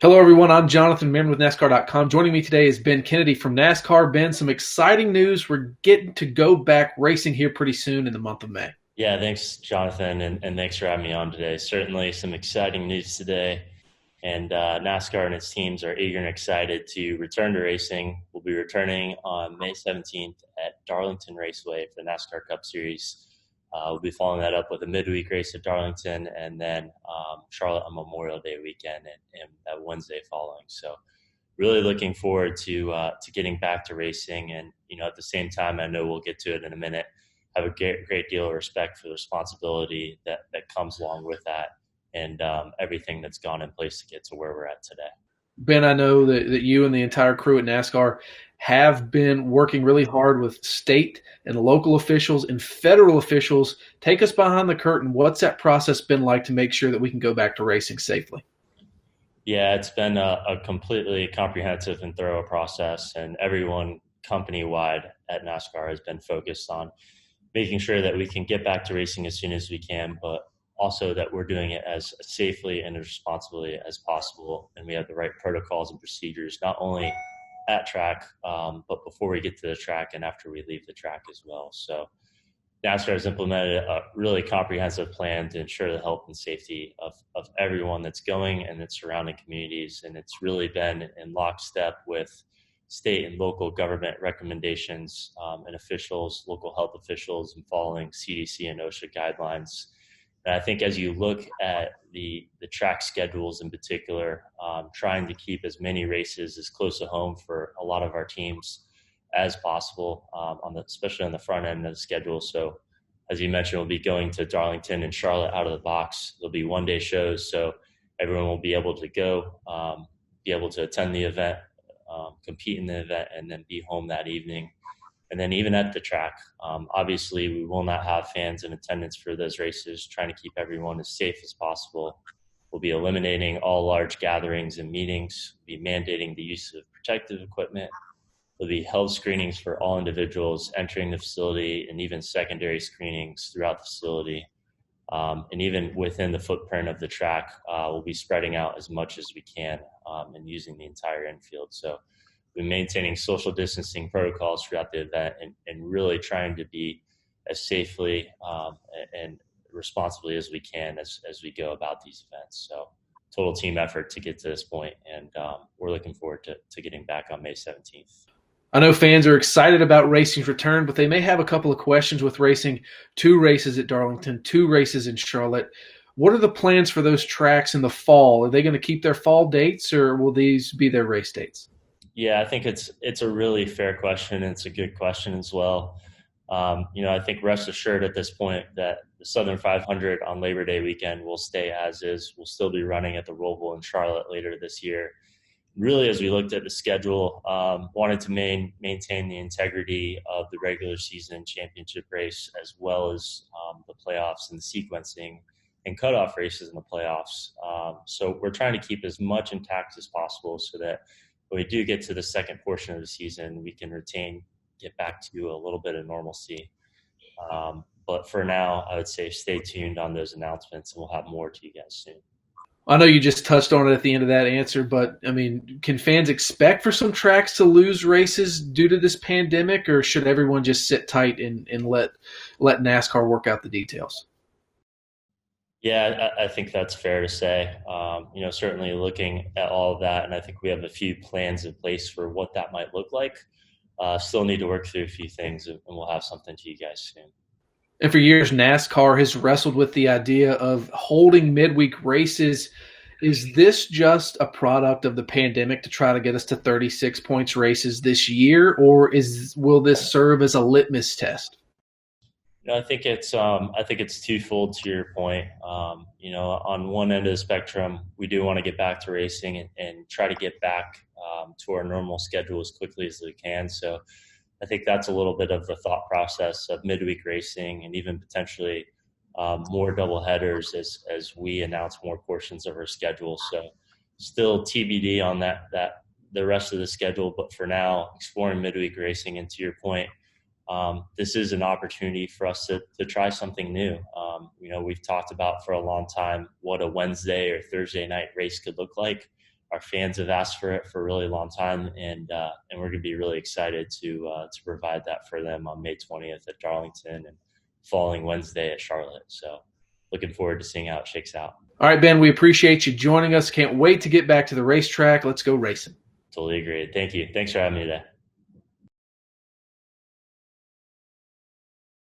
Hello, everyone. I'm Jonathan Mann with NASCAR.com. Joining me today is Ben Kennedy from NASCAR. Ben, some exciting news. We're getting to go back racing here pretty soon in the month of May. Yeah, thanks, Jonathan, and thanks for having me on today. Certainly some exciting news today, and NASCAR and its teams are eager and excited to return to racing. We'll be returning on May 17th at Darlington Raceway for the NASCAR Cup Series. We'll be following that up with a midweek race at Darlington, and then Charlotte on Memorial Day weekend and that Wednesday following. So really looking forward to getting back to racing, and at the same time, I know we'll get to it in a minute, have a great deal of respect for the responsibility that comes along with that, and everything that's gone in place to get to where we're at today. Ben, I know that you and the entire crew at NASCAR have been working really hard with state and local officials and federal officials. Take us behind the curtain. What's that process been like to make sure that we can go back to racing safely? Yeah, it's been a completely comprehensive and thorough process, and everyone company-wide at NASCAR has been focused on making sure that we can get back to racing as soon as we can, but also that we're doing it as safely and as responsibly as possible. And we have the right protocols and procedures, not only at track, but before we get to the track and after we leave the track as well. So NASCAR has implemented a really comprehensive plan to ensure the health and safety of everyone that's going and its surrounding communities. And it's really been in lockstep with state and local government recommendations and officials, local health officials, and following CDC and OSHA guidelines. And I think as you look at the track schedules in particular, trying to keep as many races as close to home for a lot of our teams as possible, especially on the front end of the schedule. So as you mentioned, we'll be going to Darlington and Charlotte out of the box. There'll be one-day shows, so everyone will be able to go, be able to attend the event, compete in the event, and then be home that evening. And then even at the track, obviously we will not have fans in attendance for those races, trying to keep everyone as safe as possible. We'll be eliminating all large gatherings and meetings. We'll be mandating the use of protective equipment. There'll be health screenings for all individuals entering the facility, and even secondary screenings throughout the facility. And even within the footprint of the track, we'll be spreading out as much as we can and using the entire infield. So we're maintaining social distancing protocols throughout the event, and really trying to be as safely and responsibly as we can as we go about these events. So total team effort to get to this point, and we're looking forward to getting back on May 17th. I know fans are excited about racing's return, but they may have a couple of questions with racing. 2 races at Darlington, 2 races in Charlotte. What are the plans for those tracks in the fall? Are they going to keep their fall dates, or will these be their race dates? Yeah, I think it's a really fair question, and it's a good question as well. I think rest assured at this point that the Southern 500 on Labor Day weekend will stay as is. We'll still be running at the Roval in Charlotte later this year. Really, as we looked at the schedule, wanted to maintain the integrity of the regular season championship race, as well as the playoffs and the sequencing and cutoff races in the playoffs. So we're trying to keep as much intact as possible, so that when we do get to the second portion of the season, we can get back to a little bit of normalcy. But for now, I would say stay tuned on those announcements, and we'll have more to you guys soon. I know you just touched on it at the end of that answer, but I mean, can fans expect for some tracks to lose races due to this pandemic, or should everyone just sit tight and let NASCAR work out the details? Yeah, I think that's fair to say. Certainly looking at all of that, and I think we have a few plans in place for what that might look like. Still need to work through a few things, and we'll have something to you guys soon. And for years, NASCAR has wrestled with the idea of holding midweek races. Is this just a product of the pandemic to try to get us to 36 points races this year, or will this serve as a litmus test? No, I think it's twofold to your point. On one end of the spectrum, we do want to get back to racing and try to get back to our normal schedule as quickly as we can. So I think that's a little bit of the thought process of midweek racing, and even potentially more double headers as we announce more portions of our schedule. So still TBD on that the rest of the schedule, but for now, exploring midweek racing. And to your point, this is an opportunity for us to try something new. We've talked about for a long time what a Wednesday or Thursday night race could look like. Our fans have asked for it for a really long time, and we're going to be really excited to provide that for them on May 20th at Darlington and following Wednesday at Charlotte. So looking forward to seeing how it shakes out. All right, Ben, we appreciate you joining us. Can't wait to get back to the racetrack. Let's go racing. Totally agree. Thank you. Thanks for having me today.